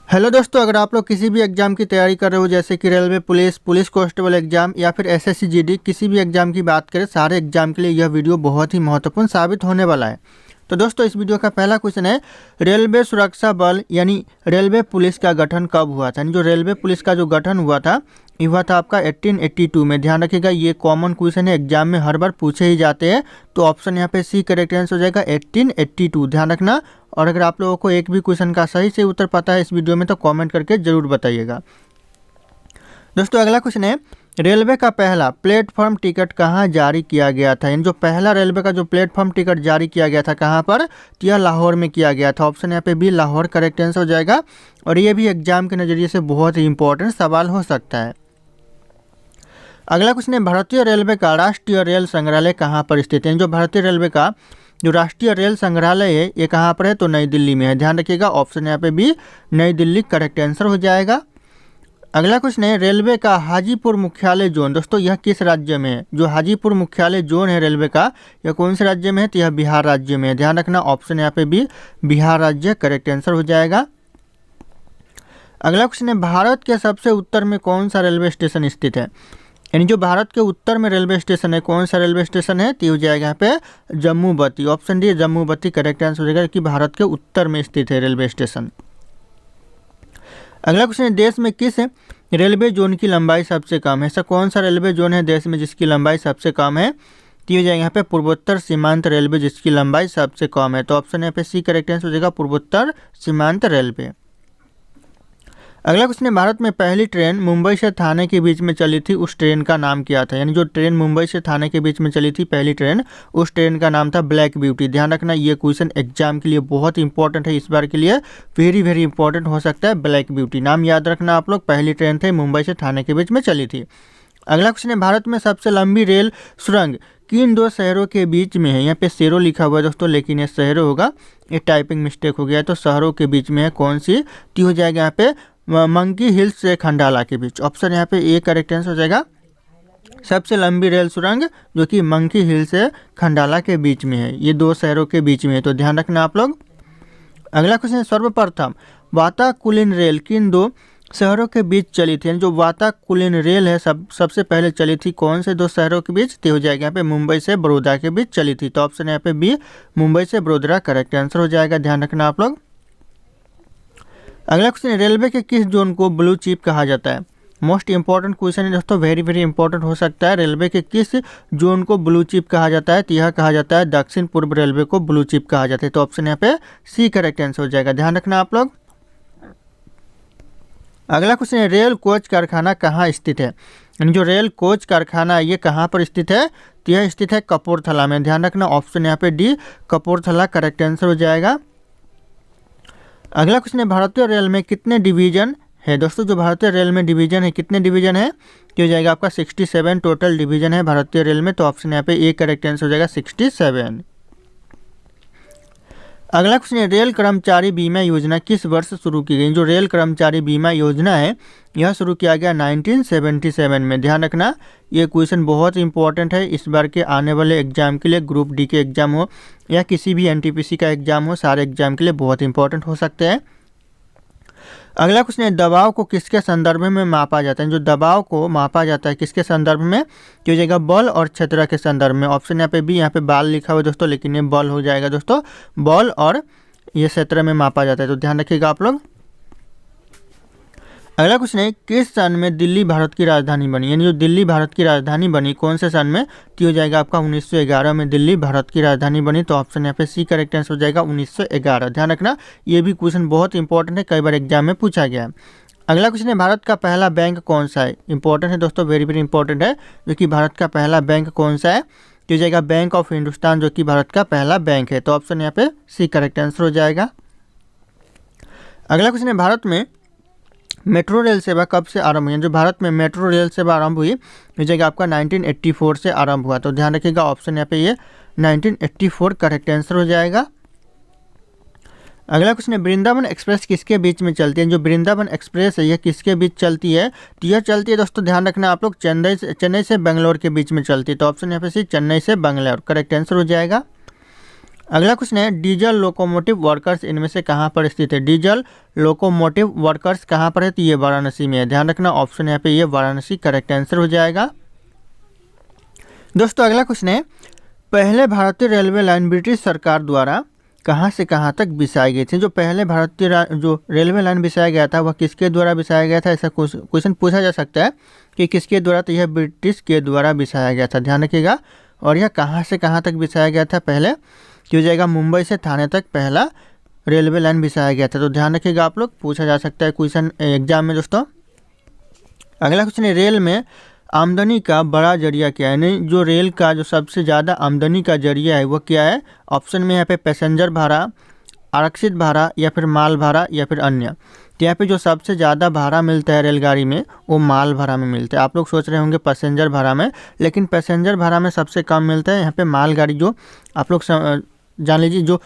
Hello दोस्तों, अगर आप लोग किसी भी एग्जाम की तैयारी कर रहे हो जैसे कि railway police police constable exam या फिर एसएससी जीडी किसी भी एग्जाम की बात करें, सारे एग्जाम के लिए यह वीडियो बहुत ही महत्वपूर्ण साबित होने वाला है। तो दोस्तों, इस वीडियो का पहला क्वेश्चन है, रेलवे सुरक्षा बल यानी रेलवे पुलिस का गठन कब हुआ था। यानी जो रेलवे पुलिस का जो गठन हुआ था ये हुआ था आपका 1882 में। ध्यान रखिएगा, ये कॉमन क्वेश्चन है, एग्जाम में हर बार पूछे ही जाते हैं। तो ऑप्शन यहाँ पे सी करेक्ट आंसर हो जाएगा 1882, ध्यान रखना। और अगर आप लोगों को एक भी क्वेश्चन का सही से उत्तर पता है इस वीडियो में तो कमेंट करके जरूर बताइएगा। दोस्तों, अगला क्वेश्चन है, रेलवे का पहला प्लेटफॉर्म टिकट कहाँ जारी किया गया था। यानी जो पहला रेलवे का जो प्लेटफॉर्म टिकट जारी किया गया था कहाँ पर, तो यह लाहौर में किया गया था। ऑप्शन यहाँ पे बी लाहौर करेक्ट आंसर हो जाएगा। और ये भी एग्जाम के नज़रिए से बहुत ही इंपॉर्टेंट सवाल हो सकता है। अगला क्वेश्चन है, भारतीय रेलवे का राष्ट्रीय रेल संग्रहालय कहाँ पर स्थित है। जो भारतीय रेलवे का जो राष्ट्रीय रेल संग्रहालय है ये कहाँ पर है, तो नई दिल्ली में है। ध्यान रखिएगा, ऑप्शन यहाँ पे भी नई दिल्ली करेक्ट आंसर हो जाएगा। अगला क्वेश्चन है, रेलवे का हाजीपुर मुख्यालय जोन, दोस्तों यह किस राज्य में है। जो हाजीपुर मुख्यालय जोन है रेलवे का, यह कौन से राज्य में है, तो यह बिहार राज्य में है। ध्यान रखना, ऑप्शन यहाँ पे भी बिहार राज्य करेक्ट आंसर हो जाएगा। अगला क्वेश्चन है, भारत के सबसे उत्तर में कौन सा रेलवे स्टेशन स्थित है। यानी जो भारत के उत्तर में रेलवे स्टेशन है, कौन सा रेलवे स्टेशन है, तो हो जाएगा यहाँ पे जम्मूबती। ऑप्शन डी जम्मूबती करेक्ट आंसर हो जाएगा कि भारत के उत्तर में स्थित है रेलवे स्टेशन। अगला क्वेश्चन है, देश में किस रेलवे जोन की लंबाई सबसे कम है। ऐसा कौन सा रेलवे जोन है देश में जिसकी लंबाई सबसे कम है, तो हो जाएगा यहाँ पे पूर्वोत्तर सीमांत रेलवे जिसकी लंबाई सबसे कम है। तो ऑप्शन यहाँ पे सी करेक्ट आंसर हो जाएगा पूर्वोत्तर सीमांत रेलवे। अगला क्वेश्चन है, भारत में पहली ट्रेन मुंबई से थाने के बीच में चली थी, उस ट्रेन का नाम क्या था। यानी जो ट्रेन मुंबई से थाने के बीच में चली थी पहली ट्रेन, उस ट्रेन का नाम था ब्लैक ब्यूटी। ध्यान रखना, ये क्वेश्चन एग्जाम के लिए बहुत इंपॉर्टेंट है, इस बार के लिए वेरी वेरी इंपॉर्टेंट हो सकता है। ब्लैक ब्यूटी नाम याद रखना आप लोग, पहली ट्रेन थी मुंबई से थाने के बीच में चली थी। अगला क्वेश्चन है, भारत में सबसे लंबी रेल सुरंग किन दो शहरों के बीच में है। यहाँ पे शहरों लिखा हुआ है दोस्तों, लेकिन ये शहरों होगा, ये टाइपिंग मिस्टेक हो गया है। तो शहरों के बीच में है कौन सी, तो हो जाएगा यहाँ पे मंकी हिल्स से खंडाला के बीच। ऑप्शन यहाँ पे ए करेक्ट आंसर हो जाएगा। सबसे लंबी रेल सुरंग जो कि मंकी हिल से खंडाला के बीच में है, ये दो शहरों के बीच में है, तो ध्यान रखना आप लोग। अगला क्वेश्चन है, सर्वप्रथम वाताकुलिन रेल किन दो शहरों के बीच चली थी। यानी जो वाताकुलिन रेल है सबसे पहले चली थी कौन से दो शहरों के बीच, तो हो जाएगा यहाँ पे मुंबई से बड़ौदा के बीच चली थी। तो ऑप्शन यहाँ पे बी मुंबई से बड़ौदा करेक्ट आंसर हो जाएगा, ध्यान रखना आप लोग। अगला क्वेश्चन, रेलवे के किस जोन को ब्लू चिप कहा जाता है। मोस्ट इंपॉर्टेंट क्वेश्चन है दोस्तों, वेरी वेरी इंपॉर्टेंट हो सकता है। रेलवे के किस जोन को ब्लू चिप कहा जाता है, तो यह कहा जाता है दक्षिण पूर्व रेलवे को ब्लू चिप कहा जाता है। तो ऑप्शन यहाँ पे सी करेक्ट आंसर हो जाएगा, ध्यान रखना आप लोग। अगला क्वेश्चन है, रेल कोच कारखाना कहाँ स्थित है। यानी जो रेल कोच कारखाना है ये कहाँ पर स्थित है, तो यह स्थित है कपूरथला में। ध्यान रखना, ऑप्शन यहाँ पे डी कपूरथला करेक्ट आंसर हो जाएगा। अगला क्वेश्चन है, भारतीय रेल में कितने डिवीजन है। दोस्तों, जो भारतीय रेल में डिवीजन है, कितने डिवीजन है, तो हो जाएगा आपका 67 टोटल डिवीजन है भारतीय रेल में। तो ऑप्शन यहाँ पे ए करेक्ट आंसर हो जाएगा 67। अगला क्वेश्चन है, रेल कर्मचारी बीमा योजना किस वर्ष शुरू की गई। जो रेल कर्मचारी बीमा योजना है यह शुरू किया गया 1977 में। ध्यान रखना, ये क्वेश्चन बहुत इंपॉर्टेंट है इस बार के आने वाले एग्जाम के लिए, ग्रुप डी के एग्जाम हो या किसी भी एनटीपीसी का एग्जाम हो, सारे एग्जाम के लिए बहुत इंपॉर्टेंट हो सकते हैं। अगला क्वेश्चन है, दबाव को किसके संदर्भ में मापा जाता है। जो दबाव को मापा जाता है किसके संदर्भ में, तो हो जाएगा बल और क्षेत्र के संदर्भ में। ऑप्शन यहाँ पे भी, यहाँ पे बाल लिखा हुआ है दोस्तों, लेकिन ये बल हो जाएगा दोस्तों, बल और ये क्षेत्र में मापा जाता है, तो ध्यान रखिएगा आप लोग। अगला क्वेश्चन है, किस सन में दिल्ली भारत की राजधानी बनी। यानी जो दिल्ली भारत की राजधानी बनी कौन से सन में, तो हो जाएगा आपका 1911 में दिल्ली भारत की राजधानी बनी। तो ऑप्शन यहाँ पे सी करेक्ट आंसर हो जाएगा 1911, ध्यान रखना, ये भी क्वेश्चन बहुत इंपॉर्टेंट है, कई बार एग्जाम में पूछा गया है। अगला क्वेश्चन है, भारत का पहला बैंक कौन सा है। इंपॉर्टेंट है दोस्तों, वेरी वेरी इंपॉर्टेंट है, जो कि भारत का पहला बैंक कौन सा है, तो हो जाएगा बैंक ऑफ हिंदुस्तान, जो कि भारत का पहला बैंक है। तो ऑप्शन यहाँ पे सी करेक्ट आंसर हो जाएगा। अगला क्वेश्चन है, भारत में मेट्रो रेल सेवा कब से आरंभ हुई। जो भारत में मेट्रो रेल सेवा आरंभ हुई हो जाएगा आपका 1984 से आरंभ हुआ। तो ध्यान रखिएगा, ऑप्शन यहाँ पे ये 1984 करेक्ट आंसर हो जाएगा। अगला क्वेश्चन है, वृंदावन एक्सप्रेस किसके बीच में चलती है। जो वृंदावन एक्सप्रेस है यह किसके बीच चलती है, तो यह चलती है दोस्तों, ध्यान रखना आप लोग, चेन्नई से बेंगलोर के बीच में चलती है। तो ऑप्शन यहाँ पे सी चेन्नई से बेंगलोर करेक्ट आंसर हो जाएगा। अगला क्वेश्चन है डीजल लोकोमोटिव वर्कर्स इनमें से कहाँ पर स्थित है। डीजल लोकोमोटिव वर्कर्स कहाँ पर है, तो ये वाराणसी में है। ध्यान रखना ऑप्शन यहाँ पे ये वाराणसी करेक्ट आंसर हो जाएगा। दोस्तों अगला क्वेश्चन है पहले भारतीय रेलवे लाइन ब्रिटिश सरकार द्वारा कहाँ से कहाँ तक बिछाई गई थी। जो पहले भारतीय जो रेलवे लाइन बिछाया गया था वह किसके द्वारा बिछाया गया था, ऐसा क्वेश्चन पूछा जा सकता है कि किसके द्वारा, तो यह ब्रिटिश के द्वारा बिछाया गया था। ध्यान रखिएगा। और यह कहाँ से कहाँ तक बिछाया गया था, पहले हो जाएगा मुंबई से थाने तक पहला रेलवे लाइन बिछाया गया था। तो ध्यान रखिएगा आप लोग, पूछा जा सकता है क्वेश्चन एग्जाम में। दोस्तों अगला क्वेश्चन है रेल में आमदनी का बड़ा जरिया क्या है, यानी जो रेल का जो सबसे ज़्यादा आमदनी का जरिया है वो क्या है। ऑप्शन में यहाँ पे पैसेंजर भाड़ा, आरक्षित भाड़ा या फिर माल भाड़ा या फिर अन्य। तो यहाँ पे जो सबसे ज़्यादा भाड़ा मिलता है रेलगाड़ी में वो माल भाड़ा में मिलता है। आप लोग सोच रहे होंगे पैसेंजर भाड़ा में, लेकिन पैसेंजर भाड़ा में सबसे कम मिलता है यहाँ पे मालगाड़ी। जो आप लोग जान लीजिए जो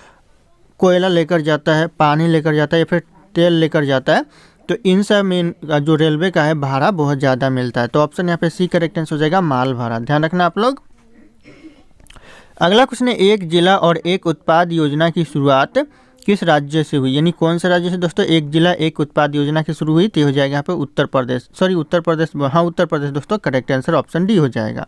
कोयला लेकर जाता है, पानी लेकर जाता है या फिर तेल लेकर जाता है, तो इन सब में जो रेलवे का है भाड़ा बहुत ज़्यादा मिलता है। तो ऑप्शन यहाँ पे सी करेक्ट आंसर हो जाएगा माल भाड़ा। ध्यान रखना आप लोग। अगला क्वेश्चन है एक जिला और एक उत्पाद योजना की शुरुआत किस राज्य से हुई, यानी कौन सा राज्य से। दोस्तों एक जिला एक उत्पाद योजना की शुरू हुई, तो हो जाएगा यहाँ पे उत्तर प्रदेश दोस्तों करेक्ट आंसर ऑप्शन डी हो जाएगा।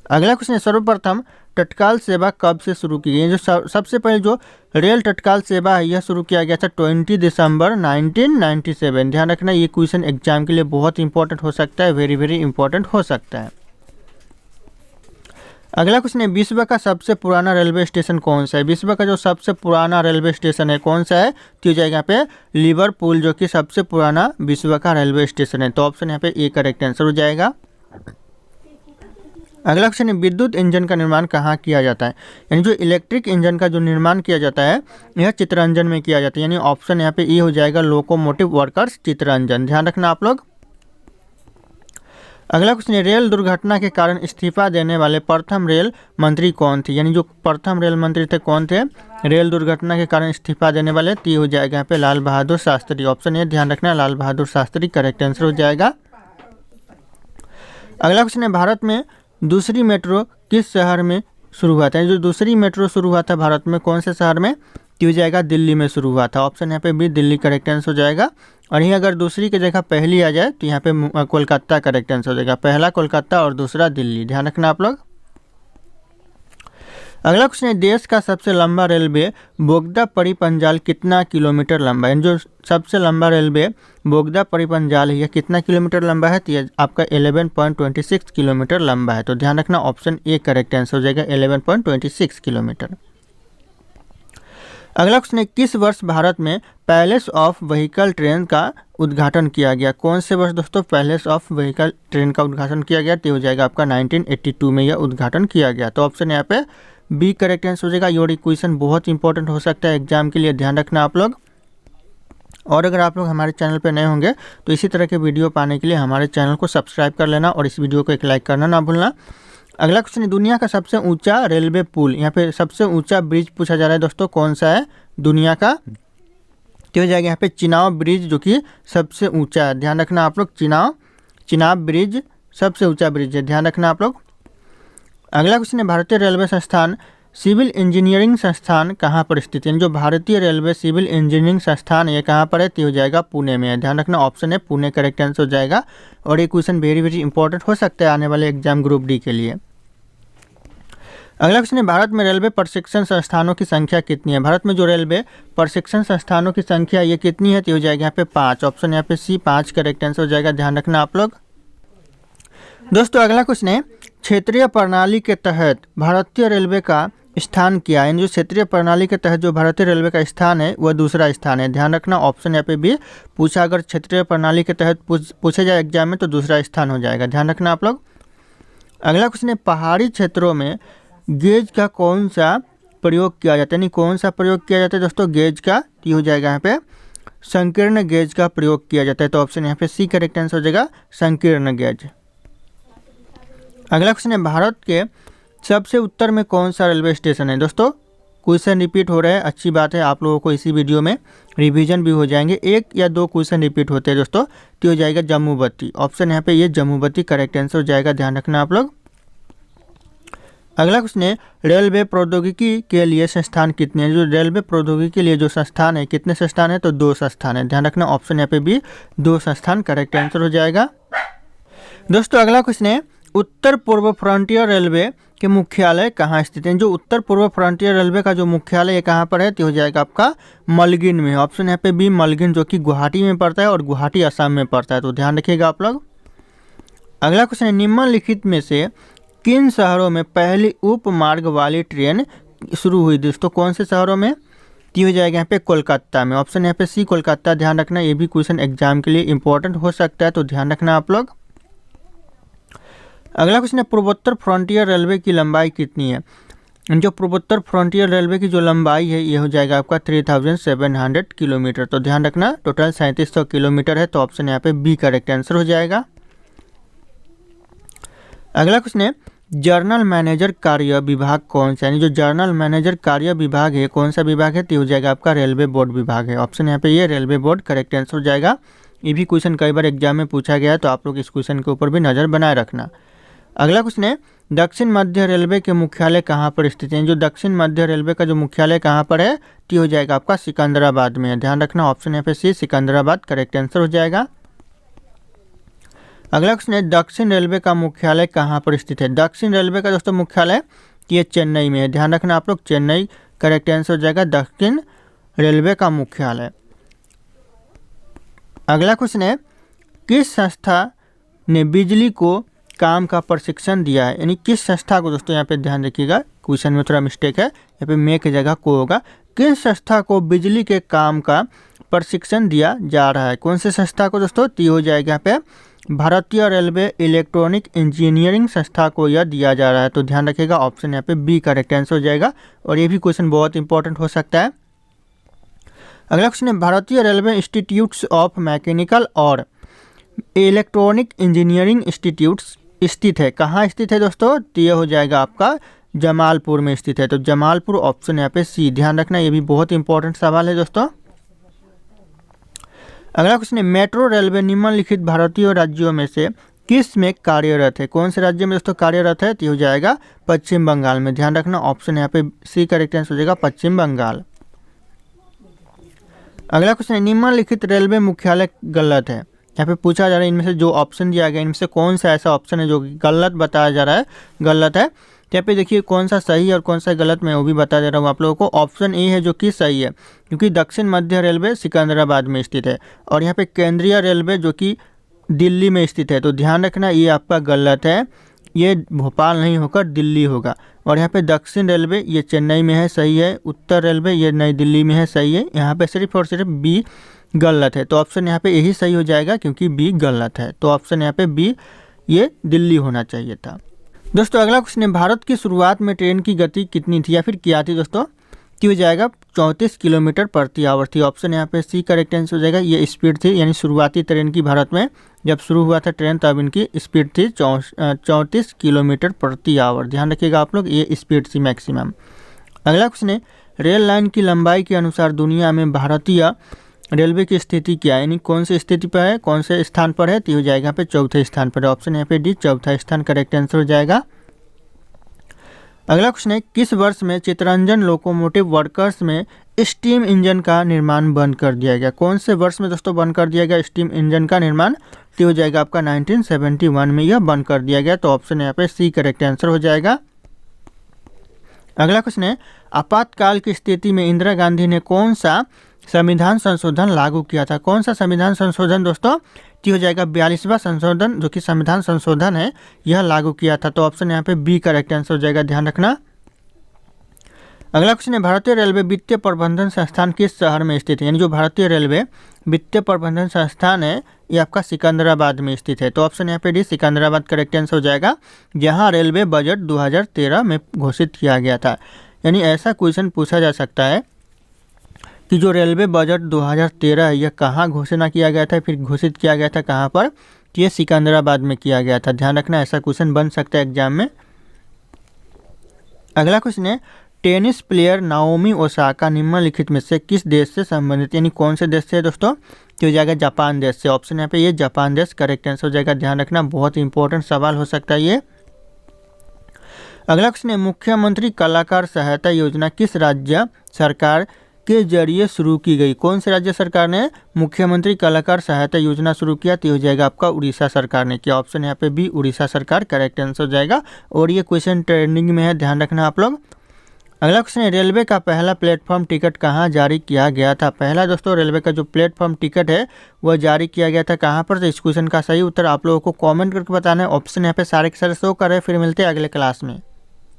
अगला क्वेश्चन है सर्वप्रथम तत्काल सेवा कब से शुरू की गई। जो सबसे पहले जो रेल तत्काल सेवा है यह शुरू किया गया था 20 दिसंबर 1997। ध्यान रखना ये क्वेश्चन एग्जाम के लिए बहुत इंपॉर्टेंट हो सकता है, वेरी वेरी इंपॉर्टेंट हो सकता है। अगला क्वेश्चन है विश्व का सबसे पुराना रेलवे स्टेशन कौन सा है। विश्व का जो सबसे पुराना रेलवे स्टेशन है कौन सा है, तो जाएगा यहाँ पे लिवरपूल, जो कि सबसे पुराना विश्व का रेलवे स्टेशन है। तो ऑप्शन यहाँ पे ए करेक्ट आंसर हो जाएगा। अगला क्वेश्चन है विद्युत इंजन का निर्माण कहाँ किया जाता है, यानी जो इलेक्ट्रिक इंजन का जो निर्माण किया जाता है यह चित्तरंजन में किया जाता है, यानी ऑप्शन यहाँ पे ए हो जाएगा लोकोमोटिव वर्कर्स चित्तरंजन। ध्यान रखना आप लोग। अगला क्वेश्चन है रेल दुर्घटना के कारण इस्तीफा देने वाले प्रथम रेल मंत्री कौन थे, यानी जो प्रथम रेल मंत्री थे कौन थे रेल दुर्घटना के कारण इस्तीफा देने वाले, तो ये हो जाएगा यहाँ पे लाल बहादुर शास्त्री। ऑप्शन ये ध्यान रखना लाल बहादुर शास्त्री करेक्ट आंसर हो जाएगा। अगला क्वेश्चन है भारत में दूसरी मेट्रो किस शहर में शुरू हुआ था। जो दूसरी मेट्रो शुरू हुआ था भारत में कौन से शहर में, तो हो जाएगा दिल्ली में शुरू हुआ था। ऑप्शन यहाँ पे भी दिल्ली करेक्ट आंसर हो जाएगा। और यहीं अगर दूसरी की जगह पहली आ जाए तो यहाँ पे कोलकाता करेक्ट आंसर हो जाएगा। पहला कोलकाता और दूसरा दिल्ली। ध्यान रखना आप लोग। अगला क्वेश्चन है देश का सबसे लंबा रेलवे बोगदा परिपंजाल कितना किलोमीटर लंबा है। जो सबसे लंबा रेलवे बोगदा परिपंजाल है यह कितना किलोमीटर लंबा है, तो यह आपका 11.26 किलोमीटर लंबा है। तो ध्यान रखना ऑप्शन ए करेक्ट आंसर हो जाएगा 11.26 किलोमीटर। अगला क्वेश्चन है किस वर्ष भारत में पैलेस ऑफ व्हीकल ट्रेन का उद्घाटन किया गया। कौन से वर्ष दोस्तों पैलेस ऑफ व्हीकल ट्रेन का उद्घाटन किया गया, तो हो जाएगा आपका 1982 में यह उद्घाटन किया गया। तो ऑप्शन यहाँ पे बी करेक्ट आंसर हो जाएगा। ये क्वेश्चन बहुत इंपॉर्टेंट हो सकता है एग्जाम के लिए, ध्यान रखना आप लोग। और अगर आप लोग हमारे चैनल पर नए होंगे तो इसी तरह के वीडियो पाने के लिए हमारे चैनल को सब्सक्राइब कर लेना और इस वीडियो को एक लाइक करना ना भूलना। अगला क्वेश्चन है दुनिया का सबसे ऊंचा रेलवे पुल, यहाँ पे सबसे ऊंचा ब्रिज पूछा जा रहा है दोस्तों कौन सा है दुनिया का, तो हो जाएगा यहाँ पे चिनाब ब्रिज जो कि सबसे ऊंचा है। ध्यान रखना आप लोग, चिनाब ब्रिज सबसे ऊंचा ब्रिज है, ध्यान रखना आप लोग। अगला क्वेश्चन है भारतीय रेलवे संस्थान सिविल इंजीनियरिंग संस्थान कहाँ पर स्थित है। जो भारतीय रेलवे सिविल इंजीनियरिंग संस्थान ये कहाँ पर है, तो हो जाएगा पुणे में है। ध्यान रखना ऑप्शन है पुणे करेक्ट आंसर हो जाएगा। और ये क्वेश्चन वेरी वेरी इंपॉर्टेंट हो सकता है आने वाले एग्जाम ग्रुप डी के लिए। अगला क्वेश्चन है भारत में रेलवे प्रशिक्षण संस्थानों की संख्या कितनी है। भारत में जो रेलवे प्रशिक्षण संस्थानों की संख्या ये कितनी है, तो हो जाएगा यहाँ पे 5। ऑप्शन यहाँ पे सी 5 करेक्ट आंसर हो जाएगा। ध्यान रखना आप लोग। दोस्तों अगला क्वेश्चन है क्षेत्रीय प्रणाली के तहत भारतीय रेलवे का स्थान क्या है। जो क्षेत्रीय प्रणाली के तहत जो भारतीय रेलवे का स्थान है वह दूसरा स्थान है। ध्यान रखना ऑप्शन यहाँ पे भी पूछा, अगर क्षेत्रीय प्रणाली के तहत पूछे जाए एग्जाम में तो दूसरा स्थान हो जाएगा। ध्यान रखना आप लोग। अगला क्वेश्चन है पहाड़ी क्षेत्रों में गेज का कौन सा प्रयोग किया जाता है, यानी कौन सा प्रयोग किया जाता है दोस्तों गेज का, ये हो जाएगा यहाँ पे संकीर्ण गेज का प्रयोग किया जाता है। तो ऑप्शन यहाँ पे सी करेक्ट आंसर हो जाएगा संकीर्ण गेज। अगला क्वेश्चन है भारत के सबसे उत्तर में कौन सा रेलवे स्टेशन है। दोस्तों क्वेश्चन रिपीट हो रहा है, अच्छी बात है, आप लोगों को इसी वीडियो में रिवीजन भी हो जाएंगे। 1 या 2 क्वेश्चन रिपीट होते हैं दोस्तों, तो हो जाएगा जम्मूबत्ती। ऑप्शन यहाँ पे ये जम्मूबत्ती करेक्ट आंसर हो जाएगा। ध्यान रखना आप लोग। अगला क्वेश्चन है, रेलवे प्रौद्योगिकी के लिए संस्थान कितने हैं? जो रेलवे प्रौद्योगिकी के लिए जो संस्थान है, कितने संस्थान है? तो 2 संस्थान है। ध्यान रखना, ऑप्शन यहाँ पे भी 2 संस्थान करेक्ट आंसर हो जाएगा। दोस्तों अगला क्वेश्चन है, उत्तर पूर्व फ्रंटियर रेलवे के मुख्यालय कहाँ स्थित हैं? जो उत्तर पूर्व फ्रंटियर रेलवे का जो मुख्यालय है कहाँ पर है? तो हो जाएगा आपका मलगिन में। ऑप्शन यहाँ पे बी मलगिन, जो कि गुवाहाटी में पड़ता है और गुवाहाटी असम में पड़ता है, तो ध्यान रखिएगा आप लोग। अगला क्वेश्चन है, निम्नलिखित में से किन शहरों में पहली उपमार्ग वाली ट्रेन शुरू हुई? दोस्तों कौन से शहरों में? तो हो जाएगा यहाँ पे कोलकाता में। ऑप्शन यहाँ पे सी कोलकाता। ध्यान रखना, ये भी क्वेश्चन एग्जाम के लिए इंपॉर्टेंट हो सकता है, तो ध्यान रखना आप लोग। अगला क्वेश्चन है, पूर्वोत्तर फ्रंटियर रेलवे की लंबाई कितनी है? जो पूर्वोत्तर फ्रंटियर रेलवे की जो लंबाई है ये हो जाएगा आपका 3700 किलोमीटर। तो ध्यान रखना, टोटल 3700 किलोमीटर है, तो ऑप्शन यहाँ पे बी करेक्ट आंसर हो जाएगा। अगला क्वेश्चन है, जर्नल मैनेजर कार्य विभाग कौन सा है? यानी जो जर्नल मैनेजर कार्य विभाग है कौन सा विभाग है? तो हो जाएगा आपका रेलवे बोर्ड विभाग है। ऑप्शन यहाँ पे ये रेलवे बोर्ड करेक्ट आंसर हो जाएगा। ये भी क्वेश्चन कई बार एग्जाम में पूछा गया है, तो आप लोग इस क्वेश्चन के ऊपर भी नज़र बनाए रखना। अगला क्वेश्चन है, दक्षिण मध्य रेलवे के मुख्यालय कहाँ पर स्थित है? जो दक्षिण मध्य रेलवे का जो मुख्यालय कहाँ पर है? तो हो जाएगा आपका सिकंदराबाद में है। ध्यान रखना, ऑप्शन यहाँ पे सी सिकंदराबाद करेक्ट आंसर हो जाएगा। अगला क्वेश्चन है, दक्षिण रेलवे का मुख्यालय कहाँ पर स्थित है? दक्षिण रेलवे का दोस्तों मुख्यालय ये चेन्नई में है। ध्यान रखना आप लोग, चेन्नई करेक्ट आंसर हो जाएगा दक्षिण रेलवे का मुख्यालय। अगला क्वेश्चन है, किस संस्था ने बिजली को काम का प्रशिक्षण दिया है? यानी किस संस्था को? दोस्तों यहाँ पे ध्यान रखिएगा, क्वेश्चन में थोड़ा मिस्टेक है, यहाँ पे मे की जगह को होगा। किस संस्था को बिजली के काम का प्रशिक्षण दिया जा रहा है? कौन से संस्था को दोस्तों? तो हो जाएगा यहाँ पे भारतीय रेलवे इलेक्ट्रॉनिक इंजीनियरिंग संस्था को यह दिया जा रहा है, तो ध्यान रखिएगा, ऑप्शन यहाँ पे बी करेक्ट आंसर हो जाएगा। और ये भी क्वेश्चन बहुत इंपॉर्टेंट हो सकता है। अगला क्वेश्चन है, भारतीय रेलवे इंस्टीट्यूट्स ऑफ मैकेनिकल और इलेक्ट्रॉनिक इंजीनियरिंग इंस्टीट्यूट्स स्थित है, कहाँ स्थित है दोस्तों? तो ये हो जाएगा आपका जमालपुर में स्थित है, तो जमालपुर ऑप्शन यहाँ पे सी। ध्यान रखना, ये भी बहुत इंपॉर्टेंट सवाल है दोस्तों। अगला क्वेश्चन है, मेट्रो रेलवे निम्नलिखित भारतीय राज्यों में से किस में कार्यरत है? कौन से राज्य में दोस्तों कार्यरत है? तो हो जाएगा पश्चिम बंगाल में। ध्यान रखना, ऑप्शन यहाँ पे सी करेक्ट आंसर हो जाएगा पश्चिम बंगाल। अगला क्वेश्चन है, निम्नलिखित रेलवे मुख्यालय गलत है। यहाँ पे पूछा जा रहा है इनमें से जो ऑप्शन दिया गया इनमें से कौन सा ऐसा ऑप्शन है जो कि गलत बताया जा रहा है, गलत है। तो यहाँ पे देखिए कौन सा सही है और कौन सा गलत, मैं वो भी बता दे रहा हूँ आप लोगों को। ऑप्शन ए है जो कि सही है, क्योंकि दक्षिण मध्य रेलवे सिकंदराबाद में स्थित है, और यहाँ पे केंद्रीय रेलवे जो कि दिल्ली में स्थित है, तो ध्यान रखना ये आपका गलत है, ये भोपाल नहीं होकर दिल्ली होगा। और यहाँ पे दक्षिण रेलवे ये चेन्नई में है, सही है। उत्तर रेलवे ये नई दिल्ली में है, सही है। यहाँ पे सिर्फ और सिर्फ बी गलत है, तो ऑप्शन यहाँ पे यही सही हो जाएगा क्योंकि बी गलत है, तो ऑप्शन यहाँ पे बी ये दिल्ली होना चाहिए था। दोस्तों अगला क्वेश्चन है, भारत की शुरुआत में ट्रेन की गति कितनी थी या फिर क्या थी दोस्तों? तो हो जाएगा 34 किलोमीटर प्रति आवर थी। ऑप्शन यहाँ पे सी करेक्ट आंसर हो जाएगा। ये स्पीड थी, यानी शुरुआती ट्रेन की भारत में जब शुरू हुआ था ट्रेन तब इनकी स्पीड थी 34 किलोमीटर प्रति आवर। ध्यान रखिएगा आप लोग, ये स्पीड थी मैक्सिमम। अगला क्वेश्चन है, रेल लाइन की लंबाई के अनुसार दुनिया में भारतीय रेलवे की स्थिति क्या है? यानी कौन सी स्थिति पर है, कौन से स्थान पर है? तो हो जाएगा यहाँ पे चौथे स्थान पर। ऑप्शन यहाँ पे डी चौथा स्थान करेक्ट आंसर हो जाएगा। अगला क्वेश्चन है, किस वर्ष में चितरंजन लोकोमोटिव वर्कर्स में स्टीम इंजन का निर्माण बंद कर दिया गया? कौन से वर्ष में दोस्तों बंद कर दिया गया स्टीम इंजन का निर्माण? तो हो जाएगा आपका 1971 में यह बंद कर दिया गया, तो ऑप्शन यहाँ पे सी करेक्ट आंसर हो जाएगा। अगला क्वेश्चन है, आपातकाल की स्थिति में इंदिरा गांधी ने कौन सा संविधान संशोधन लागू किया था? कौन सा संविधान संशोधन दोस्तों? तो हो जाएगा 42वां संशोधन, जो कि संविधान संशोधन है, यह लागू किया था, तो ऑप्शन यहाँ पे बी करेक्ट आंसर हो जाएगा। ध्यान रखना। अगला क्वेश्चन है, भारतीय रेलवे वित्तीय प्रबंधन संस्थान किस शहर में स्थित है? यानी जो भारतीय रेलवे वित्तीय प्रबंधन संस्थान है ये आपका सिकंदराबाद में स्थित है, तो ऑप्शन यहाँ पे डी सिकंदराबाद करेक्ट आंसर हो जाएगा, जहाँ रेलवे बजट 2013 में घोषित किया गया था। यानी ऐसा क्वेश्चन पूछा जा सकता है कि जो रेलवे बजट 2013 है यह कहाँ घोषणा किया गया था, फिर घोषित किया गया था कहाँ पर? तो ये सिकंदराबाद में किया गया था। ध्यान रखना, ऐसा क्वेश्चन बन सकता है एग्जाम में। अगला क्वेश्चन है, टेनिस प्लेयर नाओमी ओसाका निम्नलिखित में से किस देश से संबंधित? यानी कौन से देश से दोस्तों? तो हो जाएगा जापान देश से। ऑप्शन यहाँ पे ये जापान देश करेक्ट आंसर हो जाएगा। ध्यान रखना, बहुत इंपॉर्टेंट सवाल हो सकता है ये। अगला क्वेश्चन है, मुख्यमंत्री कलाकार सहायता योजना किस राज्य सरकार के जरिए शुरू की गई? कौन से राज्य सरकार ने मुख्यमंत्री कलाकार सहायता योजना शुरू किया? तो हो जाएगा आपका उड़ीसा सरकार ने किया। ऑप्शन यहाँ पे बी उड़ीसा सरकार करेक्ट आंसर हो जाएगा। और ये क्वेश्चन ट्रेंडिंग में है, ध्यान रखना आप लोग। अगला क्वेश्चन है, रेलवे का पहला प्लेटफॉर्म टिकट कहाँ जारी किया गया था? पहला दोस्तों रेलवे का जो प्लेटफॉर्म टिकट है वह जारी किया गया था कहाँ पर? तो इस क्वेश्चन का सही उत्तर आप लोगों को कमेंट करके बताना है। ऑप्शन यहाँ पे सारे के सारे शो कर रहे हैं। फिर मिलते हैं अगले क्लास में।